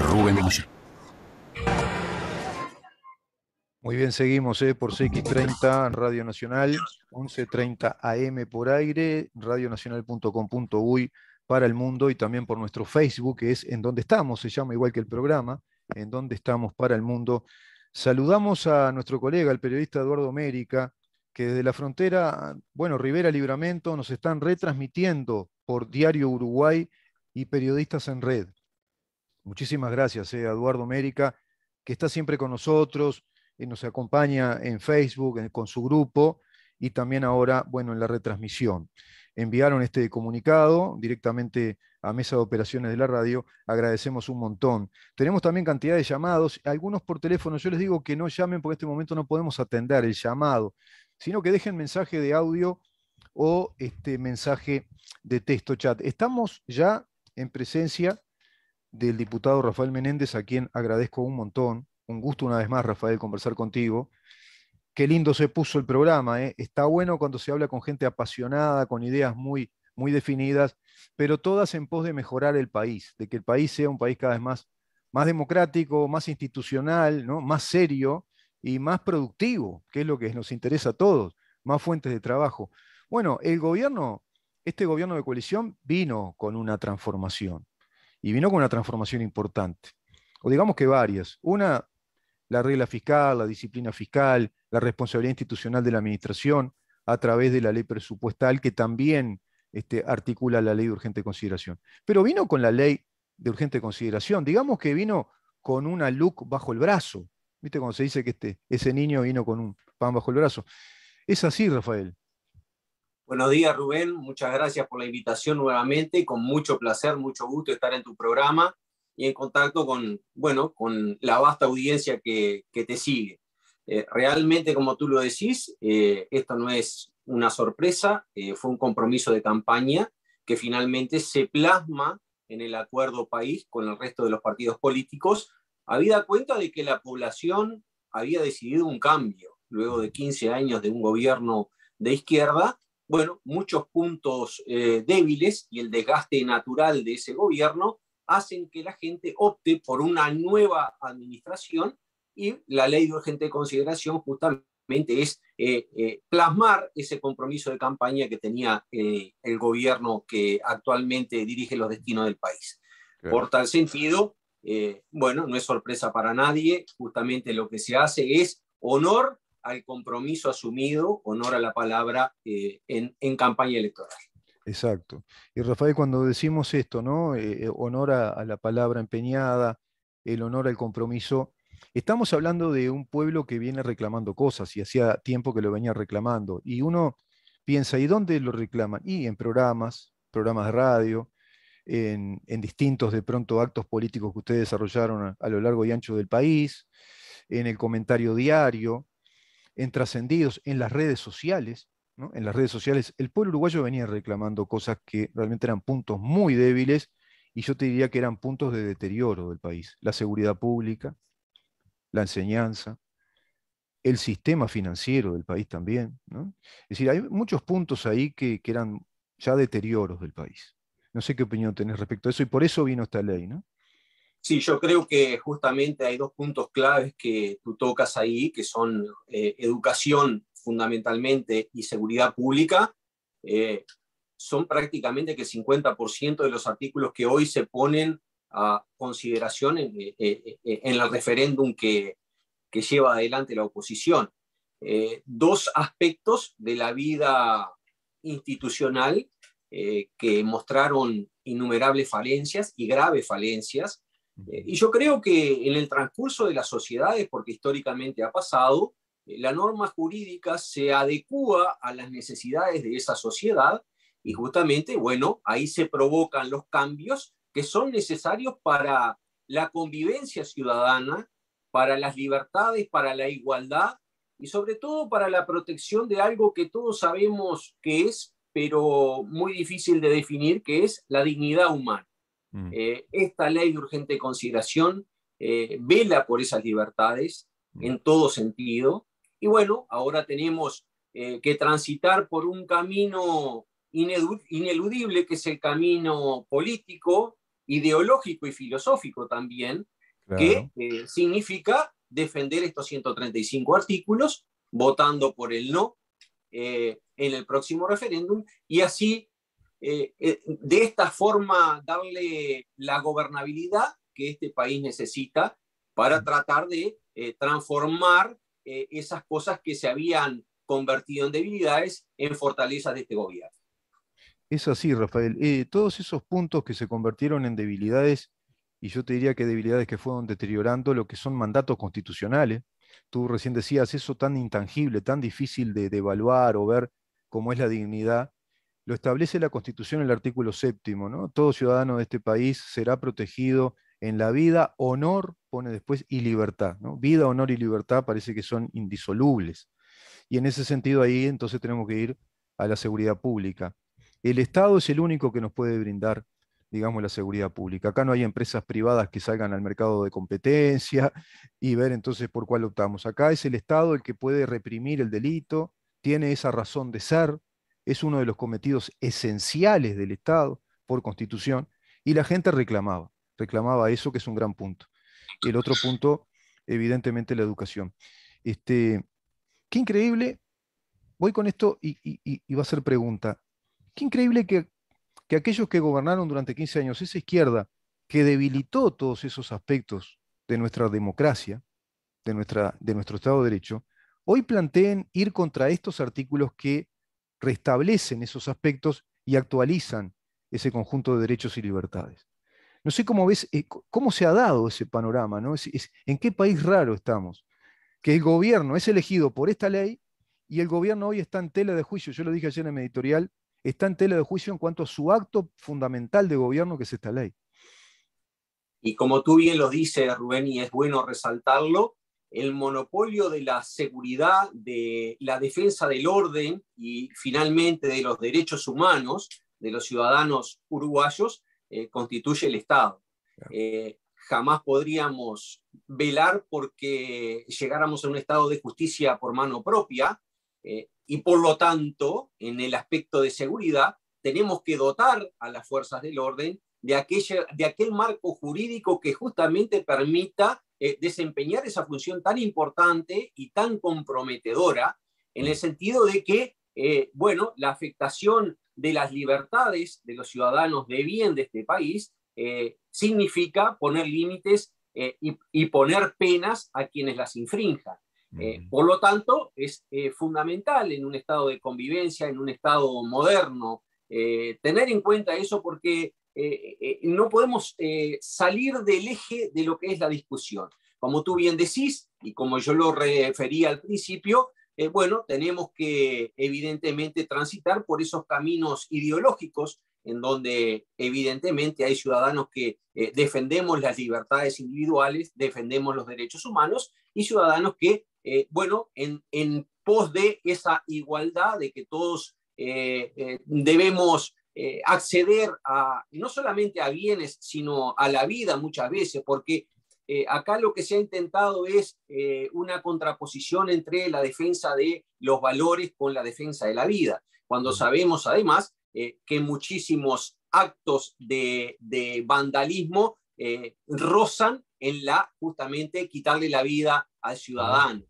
Rubén Gullón. Muy bien, seguimos por CX30 Radio Nacional, 11:30 AM por aire, radionacional.com.uy para el mundo y también por nuestro Facebook, que es En Donde Estamos, se llama igual que el programa, En Donde Estamos para el mundo. Saludamos a nuestro colega, el periodista Eduardo Mérica, que desde la frontera, bueno, Rivera Libramento, nos están retransmitiendo por Diario Uruguay y Periodistas en Red. Muchísimas gracias a Eduardo Mérica, que está siempre con nosotros, nos acompaña en Facebook, con su grupo, y también ahora, bueno, en la retransmisión. Enviaron este comunicado directamente a Mesa de Operaciones de la radio, agradecemos un montón. Tenemos también cantidad de llamados, algunos por teléfono, yo les digo que no llamen porque en este momento no podemos atender el llamado, sino que dejen mensaje de audio o mensaje de texto chat. Estamos ya en presencia del diputado Rafael Menéndez, a quien agradezco un montón. Un gusto una vez más, Rafael, conversar contigo. Qué lindo se puso el programa, ¿eh? Está bueno cuando se habla con gente apasionada, con ideas muy, muy definidas, pero todas en pos de mejorar el país, de que el país sea un país cada vez más democrático, más institucional, ¿no? Más serio y más productivo, que es lo que nos interesa a todos, más fuentes de trabajo. Bueno, este gobierno de coalición vino con una transformación y vino con una transformación importante, o digamos que varias. Una, la regla fiscal, la disciplina fiscal, la responsabilidad institucional de la administración a través de la ley presupuestal que también articula la ley de urgente consideración. Pero vino con la ley de urgente consideración, digamos que vino con una LUC bajo el brazo. ¿Viste cuando se dice que ese niño vino con un pan bajo el brazo? Es así, Rafael. Buenos días, Rubén. Muchas gracias por la invitación nuevamente. Con mucho placer, mucho gusto estar en tu programa y en contacto con la vasta audiencia que te sigue. Realmente, como tú lo decís, esto no es una sorpresa, fue un compromiso de campaña que finalmente se plasma en el acuerdo país con el resto de los partidos políticos, habida cuenta de que la población había decidido un cambio luego de 15 años de un gobierno de izquierda. Bueno, muchos puntos débiles y el desgaste natural de ese gobierno hacen que la gente opte por una nueva administración, y la ley de urgente consideración justamente es plasmar ese compromiso de campaña que tenía el gobierno que actualmente dirige los destinos del país. Claro. Por tal sentido, no es sorpresa para nadie, justamente lo que se hace es honor al compromiso asumido, honor a la palabra en campaña electoral. Exacto. Y Rafael, cuando decimos esto, ¿no? Honor a la palabra empeñada, el honor al compromiso, estamos hablando de un pueblo que viene reclamando cosas y hacía tiempo que lo venía reclamando. Y uno piensa, ¿y dónde lo reclaman? Y en programas de radio, en distintos de pronto actos políticos que ustedes desarrollaron a lo largo y ancho del país, en el comentario diario, en trascendidos, en las redes sociales, ¿no? En las redes sociales, el pueblo uruguayo venía reclamando cosas que realmente eran puntos muy débiles y yo te diría que eran puntos de deterioro del país. La seguridad pública, la enseñanza, el sistema financiero del país también, ¿no? Es decir, hay muchos puntos ahí que eran ya deterioros del país. No sé qué opinión tenés respecto a eso y por eso vino esta ley, ¿no? Sí, yo creo que justamente hay dos puntos claves que tú tocas ahí, que son educación fundamentalmente y seguridad pública. Son prácticamente que el 50% de los artículos que hoy se ponen a consideración en el referéndum que lleva adelante la oposición. Dos aspectos de la vida institucional que mostraron innumerables falencias y graves falencias. Y yo creo que en el transcurso de las sociedades, porque históricamente ha pasado, la norma jurídica se adecúa a las necesidades de esa sociedad y justamente, bueno, ahí se provocan los cambios que son necesarios para la convivencia ciudadana, para las libertades, para la igualdad y sobre todo para la protección de algo que todos sabemos que es, pero muy difícil de definir, que es la dignidad humana. Esta ley de urgente consideración vela por esas libertades en todo sentido. Y bueno, ahora tenemos que transitar por un camino ineludible, que es el camino político, ideológico y filosófico también, que claro. significa defender estos 135 artículos, votando por el no en el próximo referéndum, y así, de esta forma, darle la gobernabilidad que este país necesita para tratar de transformar esas cosas que se habían convertido en debilidades en fortalezas de este gobierno. Es así, Rafael. Todos esos puntos que se convirtieron en debilidades, y yo te diría que debilidades que fueron deteriorando lo que son mandatos constitucionales. Tú recién decías eso tan intangible, tan difícil de evaluar o ver cómo es la dignidad. Lo establece la Constitución en el artículo séptimo, ¿no? Todo ciudadano de este país será protegido en la vida, honor, pone después, y libertad, ¿no? Vida, honor y libertad parece que son indisolubles. Y en ese sentido ahí entonces tenemos que ir a la seguridad pública. El Estado es el único que nos puede brindar, digamos, la seguridad pública. Acá no hay empresas privadas que salgan al mercado de competencia y ver entonces por cuál optamos. Acá es el Estado el que puede reprimir el delito, tiene esa razón de ser, es uno de los cometidos esenciales del Estado por Constitución, y la gente reclamaba eso, que es un gran punto. El otro punto, evidentemente, la educación. Este, qué increíble, voy con esto y va a ser pregunta. Qué increíble que aquellos que gobernaron durante 15 años, esa izquierda, que debilitó todos esos aspectos de nuestra democracia, de nuestro Estado de Derecho, hoy planteen ir contra estos artículos que restablecen esos aspectos y actualizan ese conjunto de derechos y libertades. No sé cómo ves, cómo se ha dado ese panorama, ¿no? ¿En qué país raro estamos? Que el gobierno es elegido por esta ley y el gobierno hoy está en tela de juicio, yo lo dije ayer en mi editorial, está en tela de juicio en cuanto a su acto fundamental de gobierno, que es esta ley. Y como tú bien lo dices, Rubén, y es bueno resaltarlo, el monopolio de la seguridad, de la defensa del orden y finalmente de los derechos humanos de los ciudadanos uruguayos constituye el Estado. Jamás podríamos velar porque llegáramos a un estado de justicia por mano propia y por lo tanto, en el aspecto de seguridad, tenemos que dotar a las fuerzas del orden de aquel marco jurídico que justamente permita desempeñar esa función tan importante y tan comprometedora, en el sentido de que, bueno, la afectación de las libertades de los ciudadanos de bien de este país significa poner límites y poner penas a quienes las infrinjan. Por lo tanto, es fundamental en un estado de convivencia, en un estado moderno, tener en cuenta eso porque no podemos salir del eje de lo que es la discusión. Como tú bien decís, y como yo lo refería al principio, bueno, tenemos que evidentemente transitar por esos caminos ideológicos en donde evidentemente hay ciudadanos que defendemos las libertades individuales, defendemos los derechos humanos, y ciudadanos que, bueno, en pos de esa igualdad, de que todos debemos acceder a, no solamente a bienes, sino a la vida muchas veces, porque acá lo que se ha intentado es una contraposición entre la defensa de los valores con la defensa de la vida, cuando sabemos además que muchísimos actos de vandalismo rozan en la justamente quitarle la vida al ciudadano.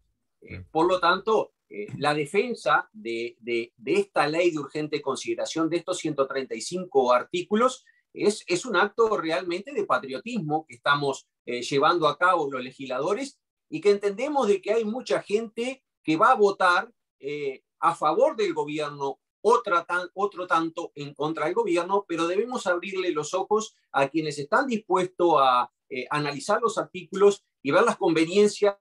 Por lo tanto, la defensa de esta ley de urgente consideración, de estos 135 artículos, es un acto realmente de patriotismo que estamos llevando a cabo los legisladores y que entendemos de que hay mucha gente que va a votar a favor del gobierno, otro tanto en contra del gobierno, pero debemos abrirle los ojos a quienes están dispuestos a analizar los artículos y ver las conveniencias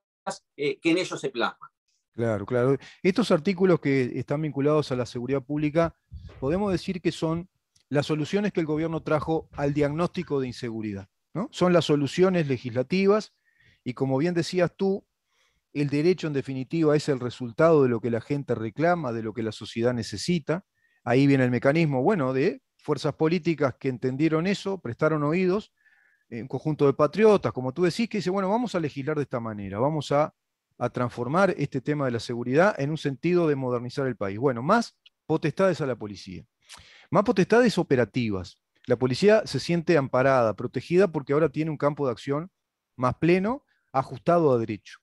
que en ellos se plasman. Claro, claro. Estos artículos que están vinculados a la seguridad pública, podemos decir que son las soluciones que el gobierno trajo al diagnóstico de inseguridad, ¿no? Son las soluciones legislativas y, como bien decías tú, el derecho en definitiva es el resultado de lo que la gente reclama, de lo que la sociedad necesita. Ahí viene el mecanismo, bueno, de fuerzas políticas que entendieron eso, prestaron oídos, un conjunto de patriotas, como tú decís, que dice, bueno, vamos a legislar de esta manera, vamos a transformar este tema de la seguridad en un sentido de modernizar el país. Bueno, más potestades a la policía, más potestades operativas. La policía se siente amparada, protegida, porque ahora tiene un campo de acción más pleno, ajustado a derecho.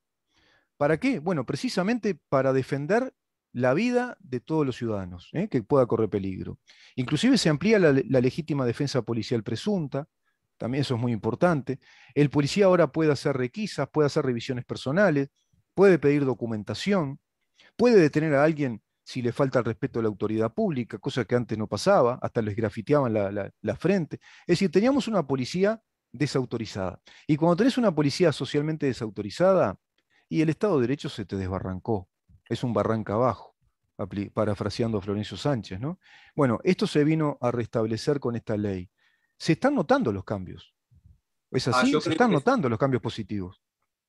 ¿Para qué? Bueno, precisamente para defender la vida de todos los ciudadanos, que pueda correr peligro. Inclusive se amplía la legítima defensa policial presunta, también eso es muy importante. El policía ahora puede hacer requisas, puede hacer revisiones personales, puede pedir documentación, puede detener a alguien si le falta el respeto a la autoridad pública, cosa que antes no pasaba, hasta les grafiteaban la frente. Es decir, teníamos una policía desautorizada. Y cuando tenés una policía socialmente desautorizada, y el Estado de Derecho se te desbarrancó, es un barranca abajo, parafraseando a Florencio Sánchez, ¿no? Bueno, esto se vino a restablecer con esta ley. Se están notando los cambios. ¿Es así? Yo Se creo están que notando los cambios positivos.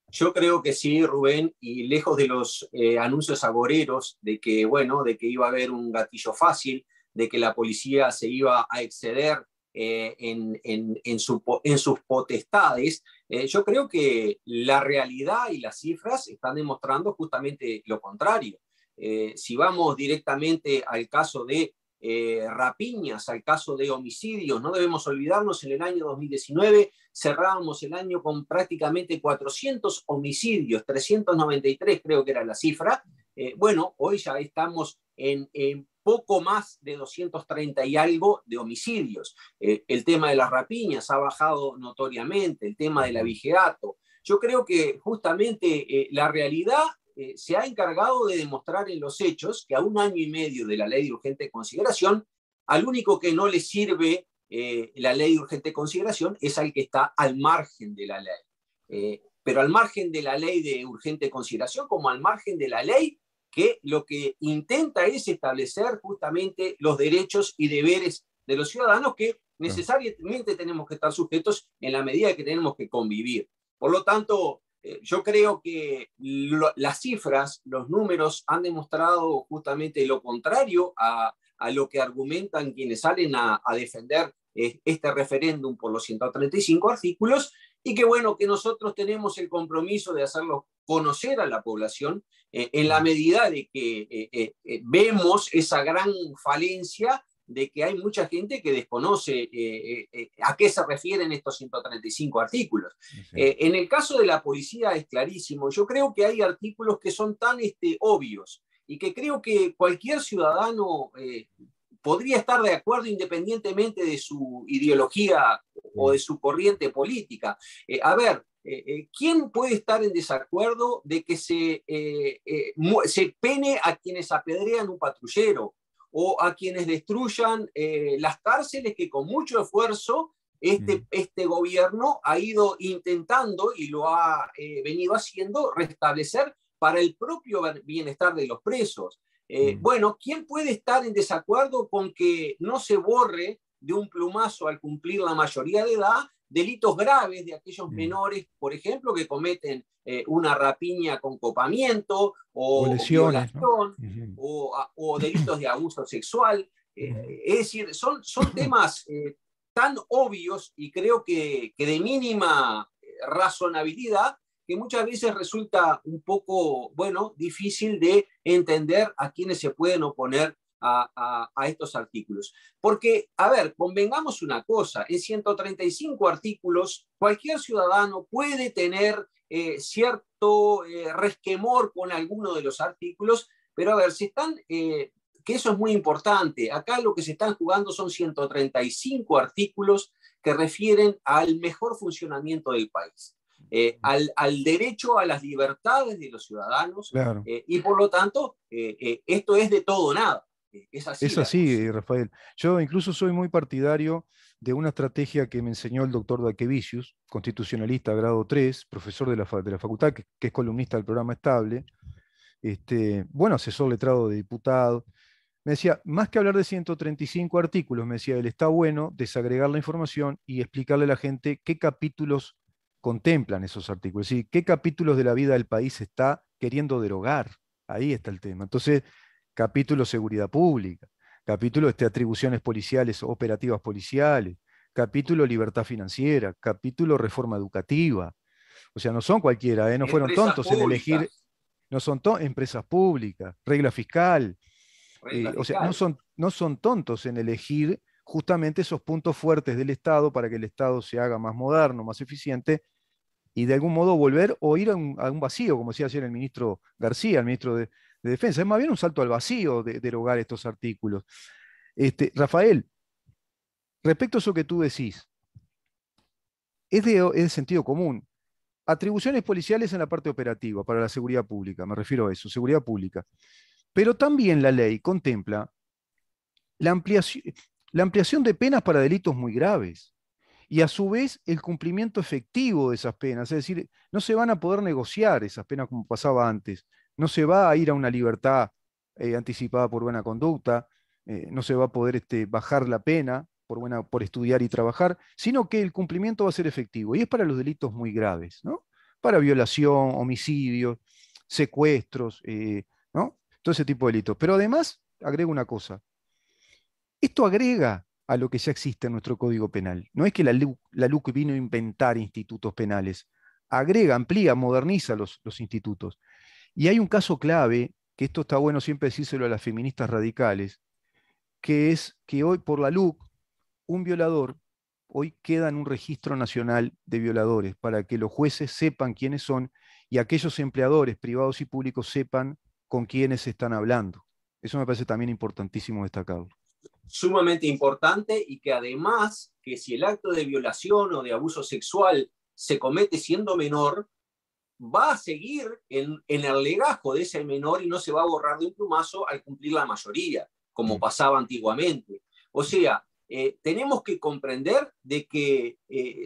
Yo creo que sí, Rubén, y lejos de los anuncios agoreros de que, bueno, de que iba a haber un gatillo fácil, de que la policía se iba a exceder en sus potestades, yo creo que la realidad y las cifras están demostrando justamente lo contrario. Si vamos directamente al caso de rapiñas, al caso de homicidios, no debemos olvidarnos, en el año 2019 cerrábamos el año con prácticamente 400 homicidios, 393 creo que era la cifra. Bueno, hoy ya estamos en poco más de 230 y algo de homicidios. El tema de las rapiñas ha bajado notoriamente, el tema del abigeato. Yo creo que justamente la realidad se ha encargado de demostrar en los hechos que a un año y medio de la ley de urgente consideración, al único que no le sirve la ley de urgente consideración es al que está al margen de la ley. Pero al margen de la ley de urgente consideración, como al margen de la ley que lo que intenta es establecer justamente los derechos y deberes de los ciudadanos que necesariamente tenemos que estar sujetos en la medida que tenemos que convivir. Por lo tanto, yo creo que las cifras, los números han demostrado justamente lo contrario a lo que argumentan quienes salen a defender este referéndum por los 135 artículos, y que bueno, que nosotros tenemos el compromiso de hacerlo conocer a la población en la medida de que vemos esa gran falencia de que hay mucha gente que desconoce a qué se refieren estos 135 artículos. Sí. En el caso de la policía es clarísimo. Yo creo que hay artículos que son tan obvios y que creo que cualquier ciudadano podría estar de acuerdo independientemente de su ideología o de su corriente política. A ver, ¿quién puede estar en desacuerdo de que se pene a quienes apedrean un patrullero o a quienes destruyan las cárceles que con mucho esfuerzo este gobierno ha ido intentando y lo ha venido haciendo restablecer para el propio bienestar de los presos? Bueno, ¿quién puede estar en desacuerdo con que no se borre de un plumazo al cumplir la mayoría de edad delitos graves de aquellos menores, por ejemplo, que cometen una rapiña con copamiento o lesiones, violación, ¿no? o delitos de abuso sexual? Es decir, son temas tan obvios y creo que de mínima razonabilidad, que muchas veces resulta un poco, bueno, difícil de entender a quienes se pueden oponer a estos artículos. Porque, a ver, convengamos una cosa, en 135 artículos cualquier ciudadano puede tener cierto resquemor con alguno de los artículos, pero a ver, si están... que eso es muy importante. Acá lo que se están jugando son 135 artículos que refieren al mejor funcionamiento del país. Al derecho a las libertades de los ciudadanos, claro. Y por lo tanto esto es de todo o nada. Es así, Rafael. Yo incluso soy muy partidario de una estrategia que me enseñó el doctor Daquevicius, constitucionalista grado 3, profesor de la facultad, que es columnista del programa Estable, bueno, asesor letrado de diputado. Me decía, más que hablar de 135 artículos, me decía, él está bueno desagregar la información y explicarle a la gente qué capítulos contemplan esos artículos, es decir, qué capítulos de la vida del país está queriendo derogar. Ahí está el tema. Entonces, capítulo seguridad pública, capítulo atribuciones policiales, operativas policiales, capítulo libertad financiera, capítulo reforma educativa. O sea, no son cualquiera, no fueron tontos en elegir, no son empresas públicas, regla fiscal. O sea, no son tontos en elegir justamente esos puntos fuertes del Estado para que el Estado se haga más moderno, más eficiente y de algún modo volver o ir a un vacío, como decía ayer el ministro García, el ministro de Defensa. Es más bien un salto al vacío de derogar estos artículos. Rafael, respecto a eso que tú decís, es de sentido común. Atribuciones policiales en la parte operativa para la seguridad pública, me refiero a eso, seguridad pública. Pero también la ley contempla la ampliación, la ampliación de penas para delitos muy graves y a su vez el cumplimiento efectivo de esas penas. Es decir, no se van a poder negociar esas penas como pasaba antes. No se va a ir a una libertad anticipada por buena conducta, no se va a poder bajar la pena por estudiar y trabajar, sino que el cumplimiento va a ser efectivo. Y es para los delitos muy graves, ¿no? Para violación, homicidios, secuestros, ¿no? Todo ese tipo de delitos. Pero además, agrego una cosa, esto agrega a lo que ya existe en nuestro Código Penal. No es que la LUC vino a inventar institutos penales, agrega, amplía, moderniza los institutos. Y hay un caso clave, que esto está bueno siempre decírselo a las feministas radicales, que es que hoy por la LUC, un violador hoy queda en un registro nacional de violadores para que los jueces sepan quiénes son y aquellos empleadores privados y públicos sepan con quiénes están hablando. Eso me parece también importantísimo destacarlo. Sumamente importante, y que además, que si el acto de violación o de abuso sexual se comete siendo menor, va a seguir en el legajo de ese menor y no se va a borrar de un plumazo al cumplir la mayoría, como pasaba antiguamente. O sea, tenemos que comprender de que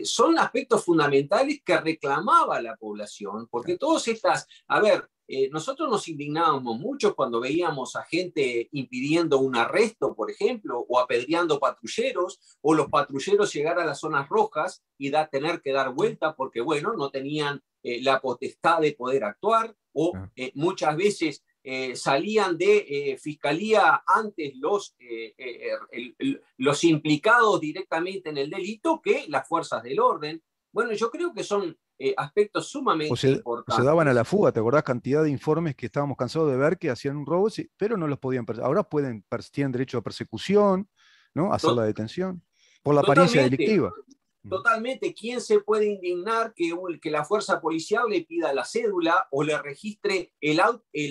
son aspectos fundamentales que reclamaba la población, porque todas estas, a ver, nosotros nos indignábamos mucho cuando veíamos a gente impidiendo un arresto, por ejemplo, o apedreando patrulleros, o los patrulleros llegar a las zonas rojas y tener que dar vuelta porque, bueno, no tenían la potestad de poder actuar, o muchas veces salían de fiscalía antes los implicados directamente en el delito que las fuerzas del orden. Bueno, yo creo que son aspectos sumamente importantes. Se daban a la fuga, ¿te acordás? Cantidad de informes que estábamos cansados de ver que hacían un robo, pero no los podían perseguir. Ahora tienen derecho a persecución, ¿no? A hacer la detención, por la apariencia delictiva. Totalmente. ¿Quién se puede indignar que la fuerza policial le pida la cédula o le registre el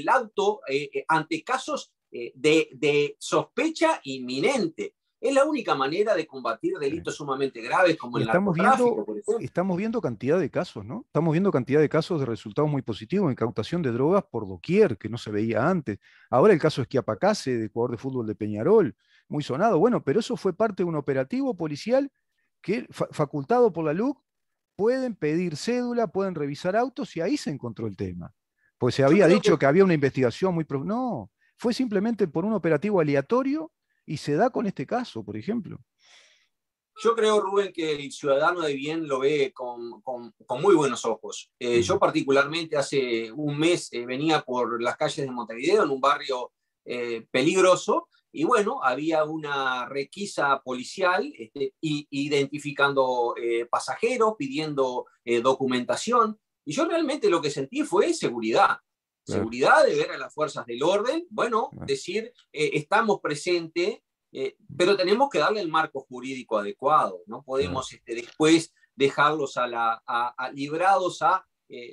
auto ante casos de sospecha inminente? Es la única manera de combatir delitos sumamente graves como el narcotráfico, por ejemplo. Estamos viendo cantidad de casos, ¿no? Estamos viendo cantidad de casos de resultados muy positivos, incautación de drogas por doquier, que no se veía antes. Ahora el caso Schiapacase, de jugador de fútbol de Peñarol, muy sonado. Bueno, pero eso fue parte de un operativo policial que, facultado por la LUC, pueden pedir cédula, pueden revisar autos y ahí se encontró el tema. Pues se había dicho que había una investigación muy... No, fue simplemente por un operativo aleatorio y se da con este caso, por ejemplo. Yo creo, Rubén, que el ciudadano de bien lo ve con muy buenos ojos. Yo particularmente hace un mes venía por las calles de Montevideo, en un barrio peligroso, y bueno, había una requisa policial identificando pasajeros, pidiendo documentación, y yo realmente lo que sentí fue seguridad. Claro. Seguridad de ver a las fuerzas del orden, bueno, decir, estamos presentes, pero tenemos que darle el marco jurídico adecuado, no podemos después dejarlos librados a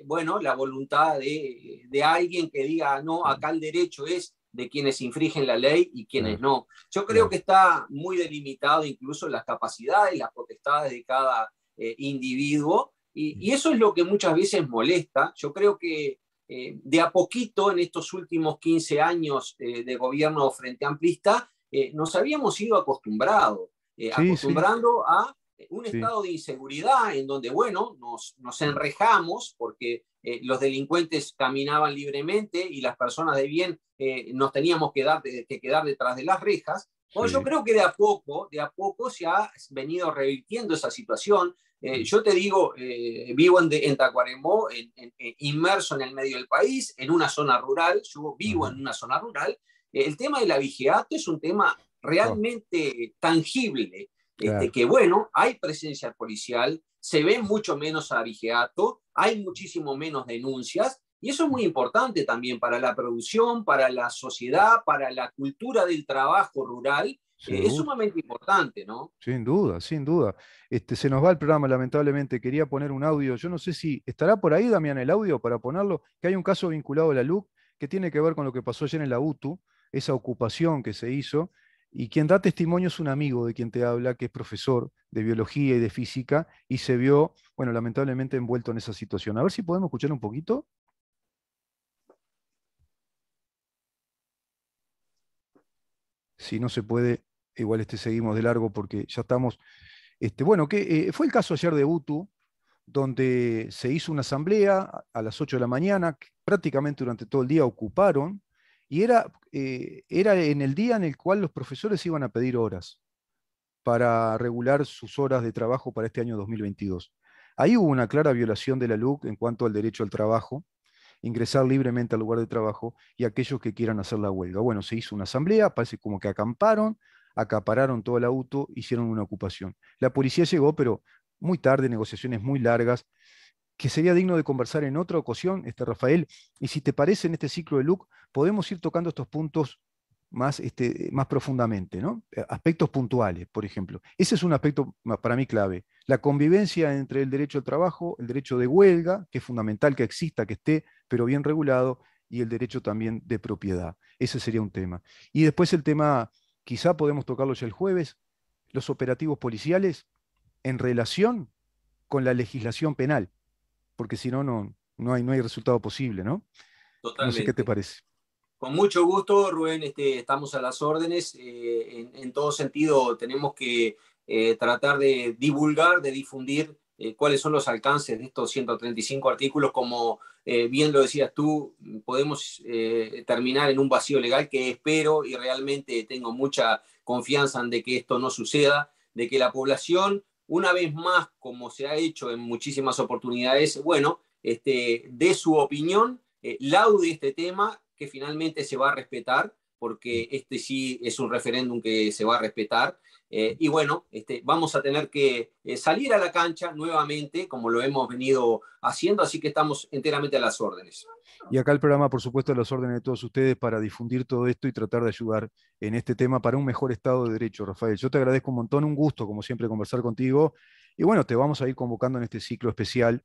bueno, la voluntad de alguien que diga, no, acá el derecho es de quienes infringen la ley y quienes no. Yo creo que está muy delimitado incluso las capacidades, las potestades de cada individuo, y eso es lo que muchas veces molesta. Yo creo que de a poquito en estos últimos 15 años de gobierno frente amplista, nos habíamos ido acostumbrando a un estado de inseguridad en donde, bueno, nos enrejamos porque los delincuentes caminaban libremente y las personas de bien nos teníamos que quedar detrás de las rejas. Bueno, yo creo que de a poco se ha venido revirtiendo esa situación. Yo te digo, vivo en Tacuarembó, inmerso en el medio del país, en una zona rural, yo vivo en una zona rural. El tema del abigeato es un tema realmente tangible, que bueno, hay presencia policial, se ve mucho menos abigeato, hay muchísimo menos denuncias, y eso es muy importante también para la producción, para la sociedad, para la cultura del trabajo rural, Es Seguro. sumamente importante, ¿no? Sin duda, sin duda. Se nos va el programa, lamentablemente. Quería poner un audio. Yo no sé si estará por ahí, Damián, el audio para ponerlo, que hay un caso vinculado a la LUC que tiene que ver con lo que pasó ayer en la UTU, esa ocupación que se hizo, y quien da testimonio es un amigo de quien te habla, que es profesor de biología y de física, y se vio, bueno, lamentablemente envuelto en esa situación. A ver si podemos escuchar un poquito. Si no se puede, igual seguimos de largo porque ya estamos. Bueno, que fue el caso ayer de UTU, donde se hizo una asamblea a las 8 de la mañana, que prácticamente durante todo el día ocuparon, y era en el día en el cual los profesores iban a pedir horas para regular sus horas de trabajo para este año 2022. Ahí hubo una clara violación de la LUC en cuanto al derecho al trabajo, ingresar libremente al lugar de trabajo y aquellos que quieran hacer la huelga. Bueno, se hizo una asamblea, parece como que acamparon, acapararon todo el auto, hicieron una ocupación. La policía llegó, pero muy tarde, negociaciones muy largas, que sería digno de conversar en otra ocasión, Rafael. Y si te parece, en este ciclo de LUC podemos ir tocando estos puntos más profundamente, ¿no? Aspectos puntuales, por ejemplo. Ese es un aspecto para mí clave. La convivencia entre el derecho al trabajo, el derecho de huelga, que es fundamental que exista, que esté, pero bien regulado, y el derecho también de propiedad. Ese sería un tema. Y después el tema, quizá podemos tocarlo ya el jueves, los operativos policiales en relación con la legislación penal, porque si no, no hay resultado posible, ¿no? No sé qué te Totalmente. parece. Con mucho gusto, Rubén, estamos a las órdenes. En todo sentido, tenemos que tratar de divulgar, de difundir cuáles son los alcances de estos 135 artículos. Como bien lo decías tú, podemos terminar en un vacío legal que espero y realmente tengo mucha confianza en de que esto no suceda, de que la población, una vez más, como se ha hecho en muchísimas oportunidades, bueno, dé su opinión, laude este tema que finalmente se va a respetar, porque este sí es un referéndum que se va a respetar. Y bueno, vamos a tener que salir a la cancha nuevamente, como lo hemos venido haciendo, así que estamos enteramente a las órdenes. Y acá el programa, por supuesto, a las órdenes de todos ustedes para difundir todo esto y tratar de ayudar en este tema para un mejor Estado de Derecho, Rafael. Yo te agradezco un montón, un gusto, como siempre, conversar contigo. Y bueno, te vamos a ir convocando en este ciclo especial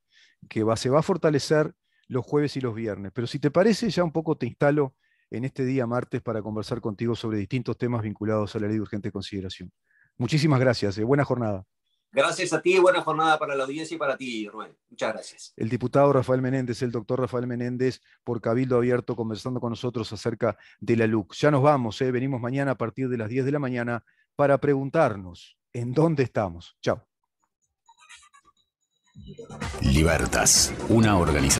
que se va a fortalecer los jueves y los viernes. Pero si te parece, ya un poco te instalo en este día martes para conversar contigo sobre distintos temas vinculados a la ley de urgente consideración. Muchísimas gracias. Buena jornada. Gracias a ti, buena jornada para la audiencia y para ti, Rubén. Muchas gracias. El diputado Rafael Menéndez, el doctor Rafael Menéndez, por Cabildo Abierto, conversando con nosotros acerca de la LUC. Ya nos vamos, venimos mañana a partir de las 10 de la mañana para preguntarnos en dónde estamos. Chao. Libertas, una organización.